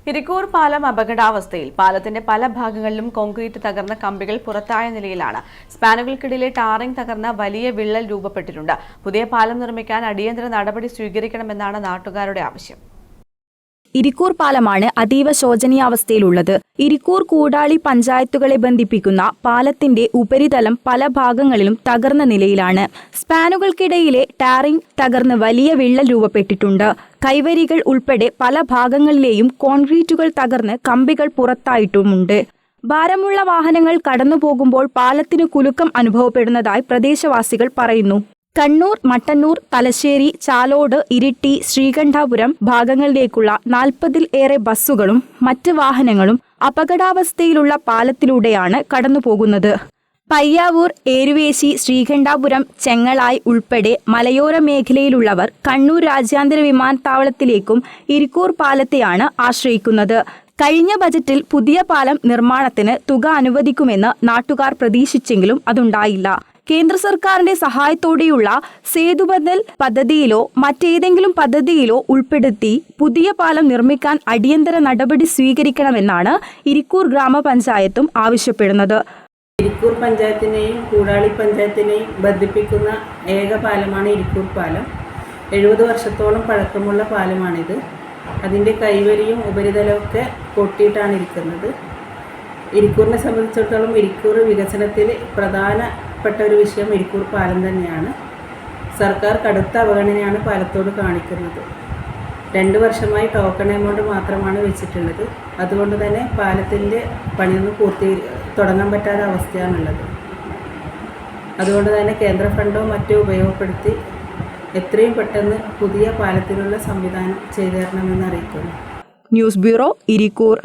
ഇരിക്കൂർ പാലം അപകടാവസ്ഥയിൽ. പാലത്തിന്റെ പല ഭാഗങ്ങളിലും കോൺക്രീറ്റ് തകർന്ന കമ്പികൾ പുറത്തായ നിലയിലാണ്. സ്പാനുകൾക്കിടയിലെ ടാറിംഗ് തകർന്ന വലിയ വിള്ളൽ രൂപപ്പെട്ടിട്ടുണ്ട്. പുതിയ പാലം നിർമ്മിക്കാൻ അടിയന്തര നടപടി സ്വീകരിക്കണമെന്നാണ് നാട്ടുകാരുടെ ആവശ്യം. ഇരിക്കൂർ പാലമാണ് അതീവ ശോചനീയാവസ്ഥയിലുള്ളത്. ഇരിക്കൂർ കൂടാളി പഞ്ചായത്തുകളെ ബന്ധിപ്പിക്കുന്ന പാലത്തിന്റെ ഉപരിതലം പല ഭാഗങ്ങളിലും തകർന്ന നിലയിലാണ്. സ്പാനുകൾക്കിടയിലെ ടാറിംഗ് തകർന്ന് വലിയ വിള്ളൽ രൂപപ്പെട്ടിട്ടുണ്ട്. കൈവരികൾ ഉൾപ്പെടെ പല ഭാഗങ്ങളിലെയും കോൺക്രീറ്റുകൾ തകർന്ന് കമ്പികൾ പുറത്തായിട്ടുമുണ്ട്. ഭാരമുള്ള വാഹനങ്ങൾ കടന്നുപോകുമ്പോൾ പാലത്തിന് കുലുക്കം അനുഭവപ്പെടുന്നതായി പ്രദേശവാസികൾ പറയുന്നു. കണ്ണൂർ, മട്ടന്നൂർ, തലശ്ശേരി, ചാലോട്, ഇരിട്ടി, ശ്രീകണ്ഠാപുരം ഭാഗങ്ങളിലേക്കുള്ള 40-ൽ ഏറെ ബസ്സുകളും മറ്റ് വാഹനങ്ങളും അപകടാവസ്ഥയിലുള്ള പാലത്തിലൂടെയാണ് കടന്നുപോകുന്നത്. പയ്യാവൂർ, ഏരുവേശി, ശ്രീകണ്ഠാപുരം, ചെങ്ങളായി ഉൾപ്പെടെ മലയോര മേഖലയിലുള്ളവർ കണ്ണൂർ രാജ്യാന്തര വിമാനത്താവളത്തിലേക്കും ഇരിക്കൂർ പാലത്തെയാണ് ആശ്രയിക്കുന്നത്. കഴിഞ്ഞ ബജറ്റിൽ പുതിയ പാലം നിർമ്മാണത്തിന് തുക അനുവദിക്കുമെന്ന് നാട്ടുകാർ പ്രതീക്ഷിച്ചെങ്കിലും അതുണ്ടായില്ല. കേന്ദ്ര സർക്കാരിന്റെ സഹായത്തോടെയുള്ള സേതുബദൽ പദ്ധതിയിലോ മറ്റേതെങ്കിലും പദ്ധതിയിലോ ഉൾപ്പെടുത്തി പുതിയ പാലം നിർമ്മിക്കാൻ അടിയന്തര നടപടി സ്വീകരിക്കണമെന്നാണ് ഇരിക്കൂർ ഗ്രാമപഞ്ചായത്തും ആവശ്യപ്പെടുന്നത്. ഇരിക്കൂർ പഞ്ചായത്തിനെയും കൂടാളി പഞ്ചായത്തിനെയും ബന്ധിപ്പിക്കുന്ന ഏക പാലമാണ് ഇരിക്കൂർ പാലം. 70 വർഷത്തോളം പഴക്കമുള്ള പാലമാണിത്. അതിൻ്റെ കൈവരിയും ഉപരിതലമൊക്കെ പൊട്ടിയിട്ടാണ് ഇരിക്കുന്നത്. ഇരിക്കൂറിനെ സംബന്ധിച്ചിടത്തോളം ഇരിക്കൂർ വികസനത്തിൽ പ്രധാനപ്പെട്ട ഒരു വിഷയം ഇരിക്കൂർ പാലം തന്നെയാണ്. സർക്കാർ കടുത്ത അവഗണനയാണ് പാലത്തോട് കാണിക്കുന്നത്. 2 വർഷമായി ടോക്കൺ എമൗണ്ട് മാത്രമാണ് വെച്ചിട്ടുള്ളത്. അതുകൊണ്ട് തന്നെ പാലത്തിൻ്റെ പണിയൊന്നും തുടങ്ങാൻ പറ്റാത്ത അവസ്ഥയാണുള്ളത്. അതുകൊണ്ട് തന്നെ കേന്ദ്ര ഫണ്ടോ മറ്റോ ഉപയോഗപ്പെടുത്തി എത്രയും പെട്ടെന്ന് പുതിയ പാലത്തിനുള്ള സംവിധാനം ചെയ്തു തരണമെന്ന് അറിയിക്കുന്നു. News bureau, Irikkur.